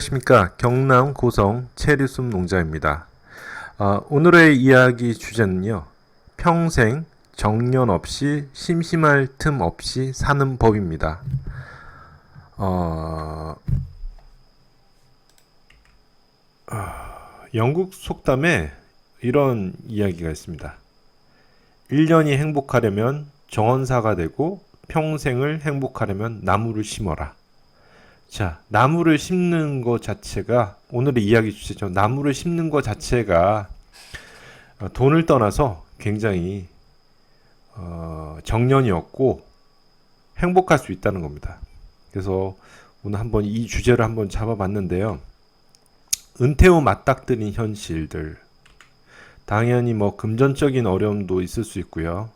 안녕하십니까. 경남 고성 체리숲 농장입니다. 오늘의 이야기 주제는요. 평생 정년 없이 심심할 틈 없이 사는 법입니다. 어, 영국 속담에 이런 이야기가 있습니다. 1년이 행복하려면 정원사가 되고 평생을 행복하려면 나무를 심어라. 자, 나무를 심는 것 자체가 오늘의 이야기 주제죠. 나무를 심는 것 자체가 돈을 떠나서 굉장히 정년이 없고 행복할 수 있다는 겁니다. 그래서 오늘 한번 이 주제를 한번 잡아봤는데요. 은퇴 후 맞닥뜨린 현실들. 당연히 뭐 금전적인 어려움도 있을 수 있고요.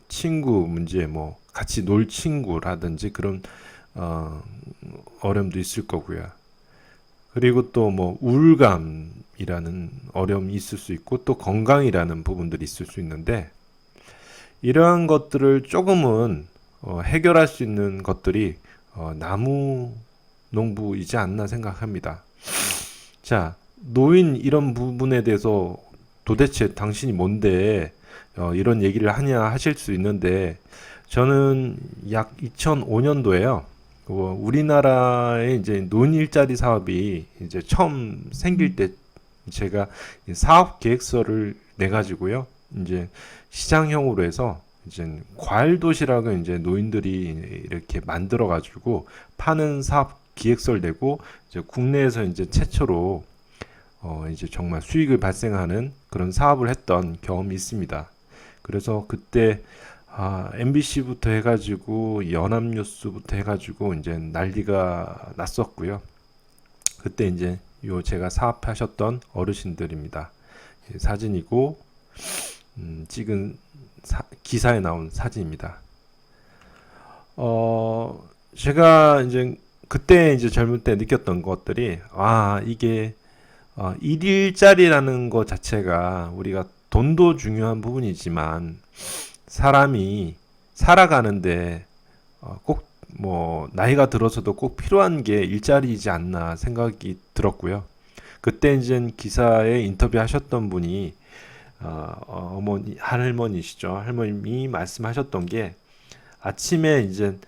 친구 문제, 뭐 같이 놀 친구라든지 그런 어려움도 있을 거고요. 그리고 또 뭐 우울감이라는 어려움이 있을 수 있고 또 건강이라는 부분들이 있을 수 있는데 이러한 것들을 조금은 해결할 수 있는 것들이 나무 농부이지 않나 생각합니다. 자, 노인 이런 부분에 대해서 도대체 당신이 뭔데 이런 얘기를 하냐 하실 수 있는데 저는 약 2005년도에요. 우리나라에 이제 노인 일자리 사업이 이제 처음 생길 때 제가 사업 계획서를 내 가지고요. 이제 시장형으로 해서 이제 과일 도시락을 이제 노인들이 이렇게 만들어 가지고 파는 사업 기획서를 내고 이제 국내에서 이제 최초로 이제 정말 수익을 발생하는 그런 사업을 했던 경험이 있습니다. 그래서 그때 MBC부터 해가지고 연합뉴스부터 해가지고 이제 난리가 났었고요. 그때 이제 요 제가 사업하셨던 어르신들입니다. 사진이고 찍은 기사에 나온 사진입니다. 제가 이제 그때 이제 젊을 때 느꼈던 것들이 이게 일일짜리라는 것 자체가 우리가 돈도 중요한 부분이지만 사람이 살아가는데 꼭 뭐 나이가 들어서도 꼭 필요한 게 일자리이지 않나 생각이 들었고요. 그때 이제 기사에 인터뷰하셨던 분이 어머니 할머니시죠. 할머님이 말씀하셨던 게 아침에 이제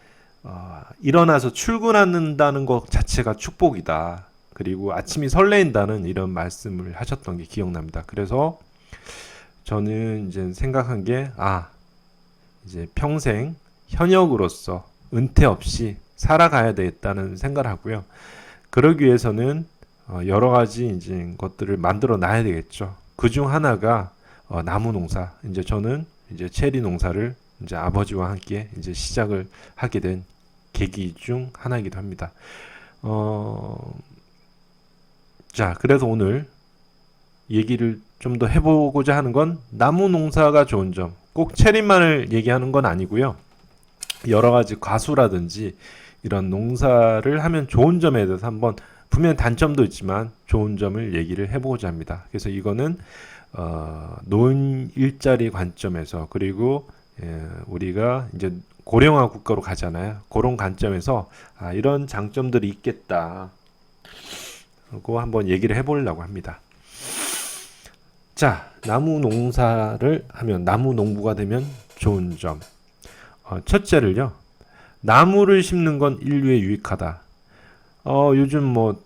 일어나서 출근한다는 것 자체가 축복이다. 그리고 아침이 설레인다는 이런 말씀을 하셨던 게 기억납니다. 그래서 저는 이제 생각한 게 이제 평생 현역으로서 은퇴 없이 살아가야 되겠다는 생각을 하고요. 그러기 위해서는 여러 가지 이제 것들을 만들어 놔야 되겠죠. 그 중 하나가 나무 농사. 이제 저는 이제 체리 농사를 이제 아버지와 함께 이제 시작을 하게 된 계기 중 하나이기도 합니다. 자, 그래서 오늘 얘기를 좀 더 해보고자 하는 건 나무 농사가 좋은 점. 꼭 체리만을 얘기하는 건 아니고요. 여러 가지 과수라든지 이런 농사를 하면 좋은 점에 대해서 한번 분명 단점도 있지만 좋은 점을 얘기를 해보고자 합니다. 그래서 이거는 노인 일자리 관점에서 그리고 우리가 이제 고령화 국가로 가잖아요. 그런 관점에서 이런 장점들이 있겠다. 그거 한번 얘기를 해보려고 합니다. 자, 나무 농사를 하면 나무 농부가 되면 좋은 점. 첫째를요. 나무를 심는 건 인류에 유익하다. 요즘 뭐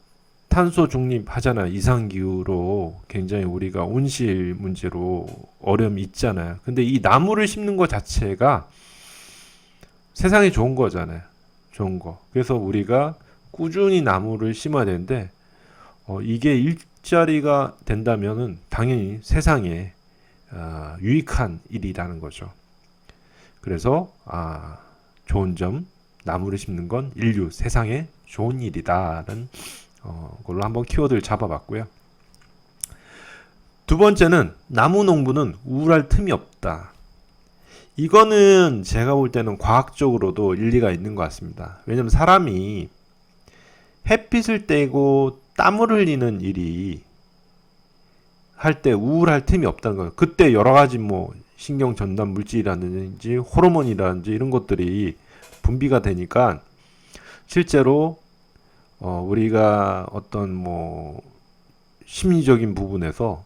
탄소 중립 하잖아요. 이상기후로 굉장히 우리가 온실 문제로 어려움이 있잖아요. 근데 이 나무를 심는 것 자체가 세상에 좋은 거잖아요. 좋은 거. 그래서 우리가 꾸준히 나무를 심어야 되는데 이게 일자리가 된다면은 당연히 세상에 유익한 일이라는 거죠. 그래서 좋은 점, 나무를 심는 건 인류 세상에 좋은 일이다라는 걸로 한번 키워드를 잡아봤고요. 두 번째는 나무 농부는 우울할 틈이 없다. 이거는 제가 볼 때는 과학적으로도 일리가 있는 것 같습니다. 왜냐면 사람이 햇빛을 떼고 땀을 흘리는 일이 할 때 우울할 틈이 없다는 거예요. 그때 여러 가지 뭐 신경 전달 물질이라든지 호르몬이라든지 이런 것들이 분비가 되니까 실제로 우리가 어떤 뭐 심리적인 부분에서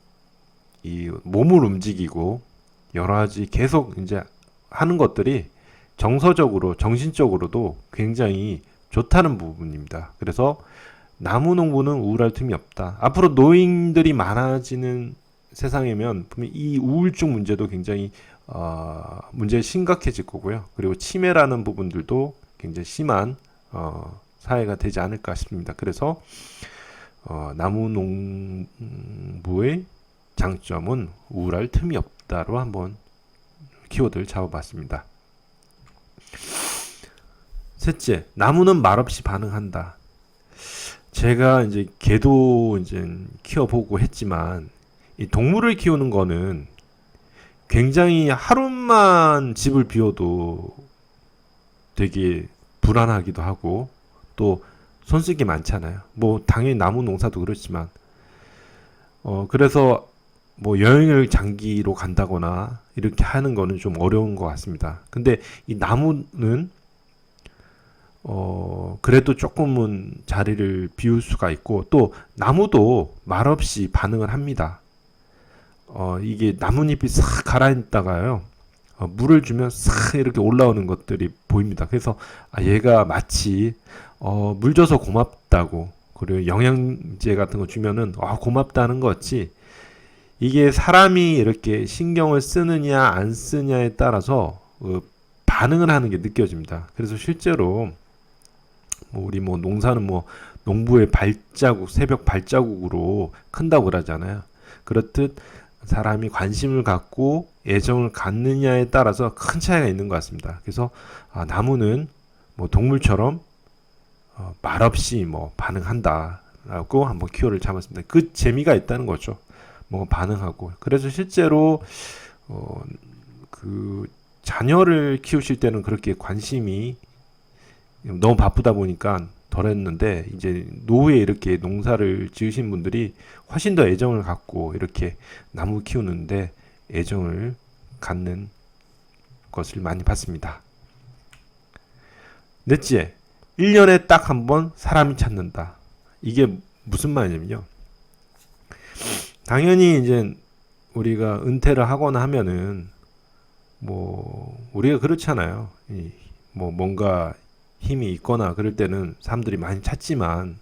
이 몸을 움직이고 여러 가지 계속 이제 하는 것들이 정서적으로, 정신적으로도 굉장히 좋다는 부분입니다. 그래서 나무 농부는 우울할 틈이 없다. 앞으로 노인들이 많아지는 세상이면 분명히 이 우울증 문제도 굉장히 문제 심각해질 거고요. 그리고 치매라는 부분들도 굉장히 심한 사회가 되지 않을까 싶습니다. 그래서 나무 농부의 장점은 우울할 틈이 없다로 한번 키워드를 잡아봤습니다. 셋째, 나무는 말없이 반응한다. 제가 이제 개도 이제 키워보고 했지만 이 동물을 키우는 거는 굉장히 하루만 집을 비워도 되게 불안하기도 하고 또 손쓸 게 많잖아요. 뭐 당연히 나무 농사도 그렇지만 그래서 뭐 여행을 장기로 간다거나 이렇게 하는 거는 좀 어려운 것 같습니다. 근데 이 나무는 그래도 조금은 자리를 비울 수가 있고 또 나무도 말없이 반응을 합니다. 이게 나뭇잎이 싹 가라앉다가요. 물을 주면 싹 이렇게 올라오는 것들이 보입니다. 그래서 얘가 마치 물 줘서 고맙다고 그리고 영양제 같은 거 주면은 고맙다는 거지 이게 사람이 이렇게 신경을 쓰느냐 안 쓰냐에 따라서 반응을 하는 게 느껴집니다. 그래서 실제로 우리 뭐 농사는 뭐 농부의 발자국, 새벽 발자국으로 큰다고 그러잖아요. 그렇듯 사람이 관심을 갖고 애정을 갖느냐에 따라서 큰 차이가 있는 것 같습니다. 그래서 나무는 뭐 동물처럼 말없이 뭐 반응한다라고 한번 키워드를 잡았습니다. 그 재미가 있다는 거죠. 뭐 반응하고. 그래서 실제로 그 자녀를 키우실 때는 그렇게 관심이 너무 바쁘다 보니까 덜했는데 이제 노후에 이렇게 농사를 지으신 분들이 훨씬 더 애정을 갖고 이렇게 나무 키우는데 애정을 갖는 것을 많이 봤습니다. 넷째, 1년에 딱 한 번 사람이 찾는다. 이게 무슨 말이냐면요. 당연히 이제 우리가 은퇴를 하거나 하면은 뭐 우리가 그렇잖아요. 뭐 뭔가 힘이 있거나 그럴 때는 사람들이 많이 찾지만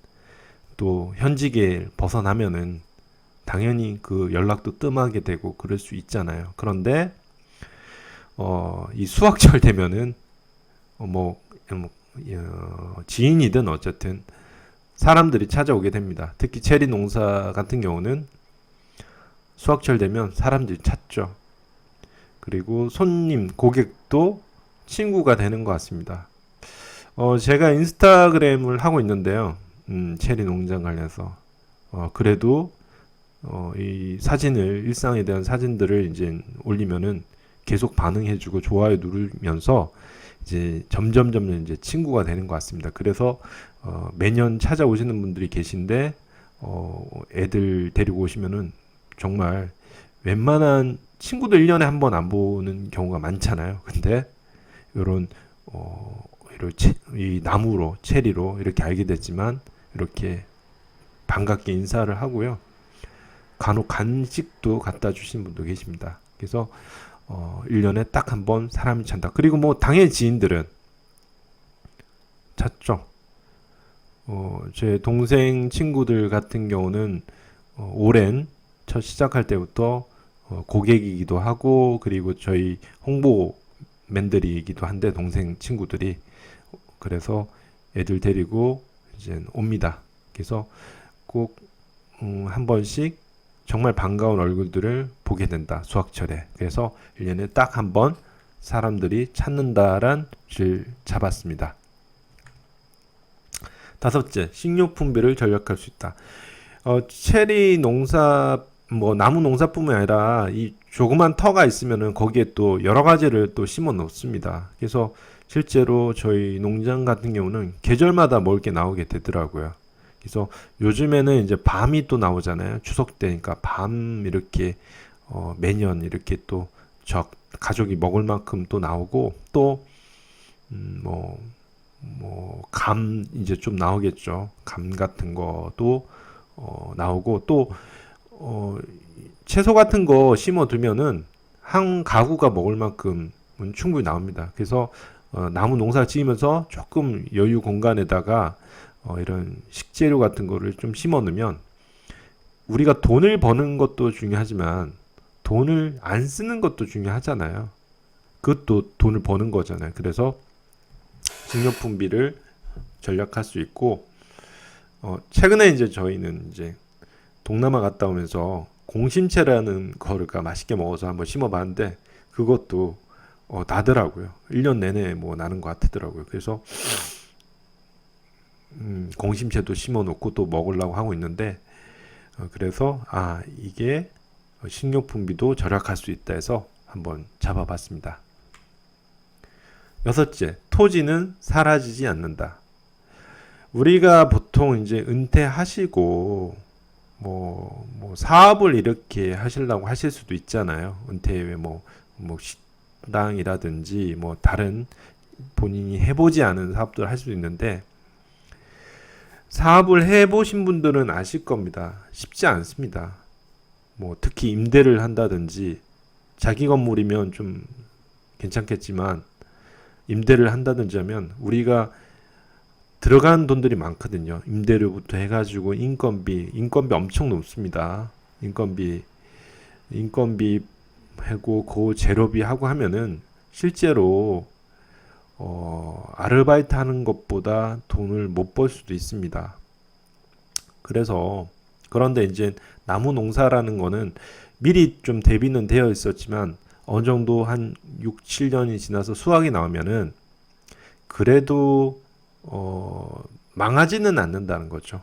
또 현직에 벗어나면은 당연히 그 연락도 뜸하게 되고 그럴 수 있잖아요. 그런데 이 수확철 되면은 지인이든 어쨌든 사람들이 찾아오게 됩니다. 특히 체리 농사 같은 경우는 수확철 되면 사람들이 찾죠. 그리고 손님, 고객도 친구가 되는 것 같습니다. 제가 인스타그램을 하고 있는데요. 체리 농장 관련해서. 그래도, 이 사진을, 일상에 대한 사진들을 이제 올리면은 계속 반응해주고 좋아요 누르면서 이제 점점 이제 친구가 되는 것 같습니다. 그래서, 매년 찾아오시는 분들이 계신데, 애들 데리고 오시면은 정말 웬만한 친구들 1년에 한 번 안 보는 경우가 많잖아요. 근데, 요런, 이 나무로 체리로 이렇게 알게 됐지만 이렇게 반갑게 인사를 하고요. 간혹 간식도 갖다 주신 분도 계십니다. 그래서 1년에 딱 한 번 사람이 찾다. 그리고 뭐 당연히 지인들은 찾죠. 제 동생 친구들 같은 경우는 오랜 첫 시작할 때부터 고객이기도 하고 그리고 저희 홍보맨들이기도 한데 동생 친구들이 그래서 애들 데리고 이제 옵니다. 그래서 꼭 한 번씩 정말 반가운 얼굴들을 보게 된다. 수학철에. 그래서 1년에 딱 한 번 사람들이 찾는다란 줄 잡았습니다. 다섯째, 식료품비를 절약할 수 있다. 체리 농사 뭐 나무 농사뿐만 아니라 이 조그만 터가 있으면은 거기에 또 여러 가지를 또 심어 놓습니다. 그래서 실제로 저희 농장 같은 경우는 계절마다 먹을 게 나오게 되더라고요. 그래서 요즘에는 이제 밤이 또 나오잖아요. 추석 때니까 밤 이렇게 매년 이렇게 또 가족이 먹을 만큼 또 나오고 또 뭐 감 이제 좀 나오겠죠. 감 같은 것도 나오고 또 어, 채소 같은 거 심어두면은 한 가구가 먹을 만큼은 충분히 나옵니다. 그래서 나무 농사 지으면서 조금 여유 공간에다가 이런 식재료 같은 거를 좀 심어 놓으면 우리가 돈을 버는 것도 중요하지만 돈을 안 쓰는 것도 중요하잖아요. 그것도 돈을 버는 거잖아요. 그래서 식료품비를 절약할 수 있고 최근에 이제 저희는 이제 동남아 갔다 오면서 공심채라는 거를 맛있게 먹어서 한번 심어봤는데 그것도 나더라고요. 1년 내내 뭐 나는 것 같더라고요. 그래서 공심채도 심어놓고 또 먹으려고 하고 있는데 그래서 이게 식료품비도 절약할 수 있다 해서 한번 잡아봤습니다. 여섯째, 토지는 사라지지 않는다. 우리가 보통 이제 은퇴하시고 뭐 사업을 이렇게 하시려고 하실 수도 있잖아요. 은퇴 후에 뭐 식당이라든지 뭐 다른 본인이 해보지 않은 사업들을 할 수도 있는데 사업을 해보신 분들은 아실 겁니다. 쉽지 않습니다. 뭐 특히 임대를 한다든지 자기 건물이면 좀 괜찮겠지만 임대를 한다든지 하면 우리가 들어간 돈들이 많거든요. 임대료부터 해가지고 인건비 엄청 높습니다. 인건비 하고 그 재료비 하고 하면은 실제로 아르바이트 하는 것보다 돈을 못 벌 수도 있습니다. 그래서 그런데 이제 나무 농사라는 거는 미리 좀 대비는 되어 있었지만 어느 정도 한 6, 7년이 지나서 수확이 나오면은 그래도 망하지는 않는다는 거죠.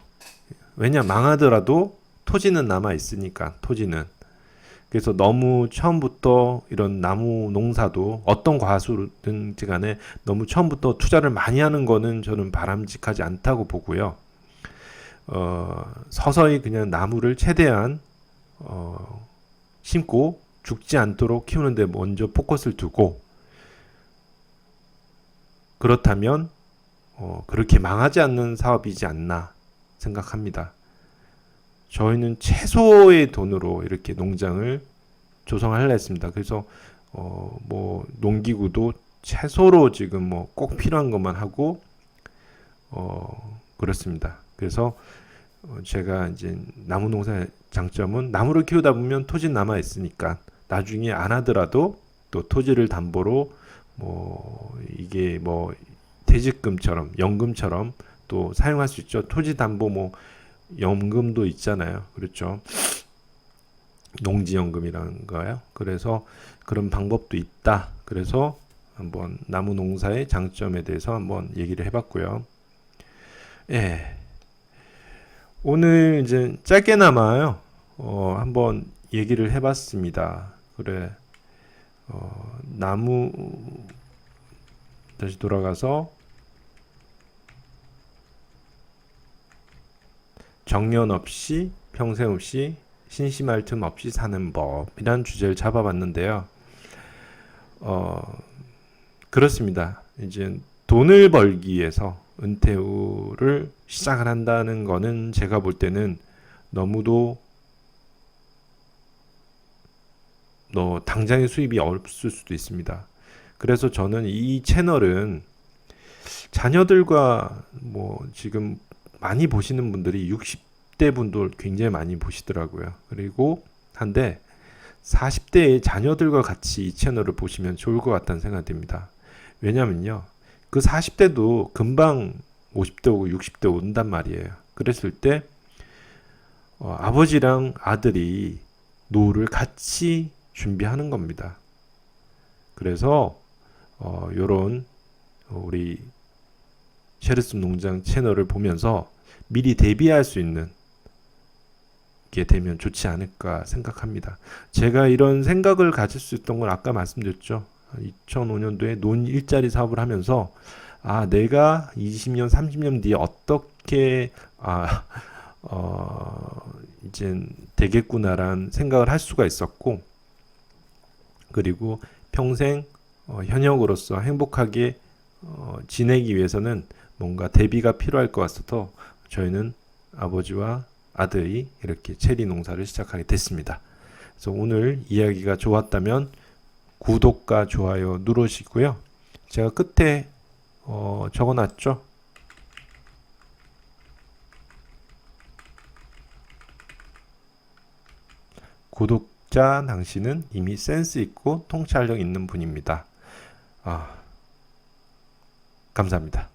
왜냐 망하더라도 토지는 남아 있으니까 토지는. 그래서 너무 처음부터 이런 나무 농사도 어떤 과수든지 간에 너무 처음부터 투자를 많이 하는 거는 저는 바람직하지 않다고 보고요. 서서히 그냥 나무를 최대한 심고 죽지 않도록 키우는데 먼저 포커스를 두고 그렇다면 그렇게 망하지 않는 사업이지 않나 생각합니다. 저희는 최소의 돈으로 이렇게 농장을 조성하려 했습니다. 그래서 뭐 농기구도 최소로 지금 뭐 꼭 필요한 것만 하고 그렇습니다. 그래서 제가 이제 나무 농사의 장점은 나무를 키우다 보면 토지 남아 있으니까 나중에 안 하더라도 또 토지를 담보로 뭐 이게 뭐 퇴직금처럼 연금처럼 또 사용할 수 있죠. 토지 담보 뭐 연금도 있잖아요. 그렇죠. 농지연금이라는 거예요. 그래서 그런 방법도 있다. 그래서 한번 나무 농사의 장점에 대해서 한번 얘기를 해봤고요. 예. 오늘 이제 짧게나마요. 한번 얘기를 해봤습니다. 그래. 나무 다시 돌아가서 정년 없이 평생 없이 심심할 틈 없이 사는 법이란 주제를 잡아봤는데요. 그렇습니다. 이제 돈을 벌기 위해서 은퇴 후를 시작을 한다는 거는 제가 볼 때는 너무도 당장의 수입이 없을 수도 있습니다. 그래서 저는 이 채널은 자녀들과 뭐 지금 많이 보시는 분들이 60대 분들 굉장히 많이 보시더라고요. 그리고 한데 40대의 자녀들과 같이 이 채널을 보시면 좋을 것 같다는 생각이 듭니다. 왜냐면요. 그 40대도 금방 50대 오고 60대 온단 말이에요. 그랬을 때 아버지랑 아들이 노후를 같이 준비하는 겁니다. 그래서 요런 우리 셰르스 농장 채널을 보면서 미리 대비할 수 있는 게 되면 좋지 않을까 생각합니다. 제가 이런 생각을 가질 수 있던 건 아까 말씀드렸죠. 2005년도에 논 일자리 사업을 하면서 내가 20년, 30년 뒤에 어떻게 이제 되겠구나라는 생각을 할 수가 있었고 그리고 평생 현역으로서 행복하게 지내기 위해서는 뭔가 대비가 필요할 것 같아서 저희는 아버지와 아들이 이렇게 체리 농사를 시작하게 됐습니다. 그래서 오늘 이야기가 좋았다면 구독과 좋아요 누르시고요. 제가 끝에 적어놨죠. 구독자 당신은 이미 센스 있고 통찰력 있는 분입니다. 감사합니다.